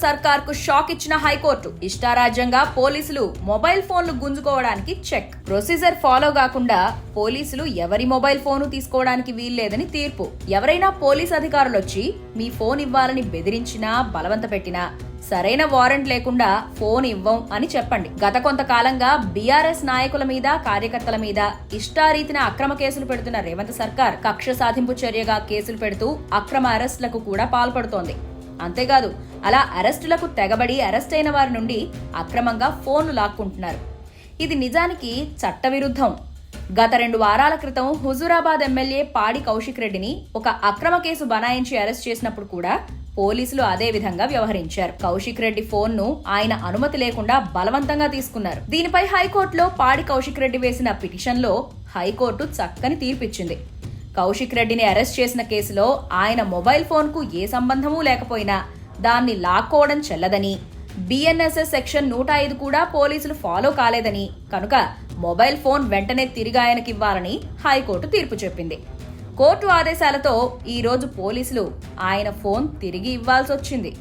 సర్కార్ కు షాక్ ఇచ్చిన హైకోర్టు. ఇష్టారాజ్యంగా పోలీసులు మొబైల్ ఫోన్లు గుంజుకోవడానికి చెక్. ప్రొసీజర్ ఫాలో కాకుండా పోలీసులు ఎవరి మొబైల్ ఫోను తీసుకోవడానికి వీల్లేదని తీర్పు. ఎవరైనా పోలీస్ అధికారులు వచ్చి మీ ఫోన్ ఇవ్వాలని బెదిరించినా, బలవంత పెట్టినా సరైన వారెంట్ లేకుండా ఫోన్ ఇవ్వం అని చెప్పండి. గత కొంతకాలంగా బీఆర్ఎస్ నాయకుల మీద, కార్యకర్తల మీద ఇష్టారీతిన అక్రమ కేసులు పెడుతున్న రేవంత్ సర్కార్ కక్ష సాధింపు చర్యగా కేసులు పెడుతూ అక్రమ అరెస్టులకు కూడా పాల్పడుతోంది. అంతేకాదు, అలా అరెస్టులకు తెగబడి అరెస్ట్ అయిన వారి నుండి అక్రమంగా ఫోన్లు లాక్కుంటున్నారు. ఇది నిజానికి చట్టవిరుద్ధం. గత 2 వారాల క్రితం హుజూరాబాద్ ఎమ్మెల్యే పాడి కౌశిక్ రెడ్డిని ఒక అక్రమ కేసు బనాయించి అరెస్ట్ చేసినప్పుడు కూడా పోలీసులు అదే విధంగా వ్యవహరించారు. కౌశిక్ రెడ్డి ఫోన్ ను ఆయన అనుమతి లేకుండా బలవంతంగా తీసుకున్నారు. దీనిపై హైకోర్టులో పాడి కౌశిక్ రెడ్డి వేసిన పిటిషన్లో హైకోర్టు చక్కని తీర్పిచ్చింది. కౌశిక్ రెడ్డిని అరెస్ట్ చేసిన కేసులో ఆయన మొబైల్ ఫోన్ కు ఏ సంబంధమూ లేకపోయినా దాన్ని లాక్కోవడం చెల్లదని, బిఎన్ఎస్ఎస్ సెక్షన్ 105 కూడా పోలీసులు ఫాలో కాలేదని, కనుక మొబైల్ ఫోన్ వెంటనే తిరిగి ఆయనకివ్వాలని హైకోర్టు తీర్పు చెప్పింది. కోర్టు ఆదేశాలతో ఈ రోజు పోలీసులు ఆయన ఫోన్ తిరిగి ఇవ్వాల్సి వచ్చింది.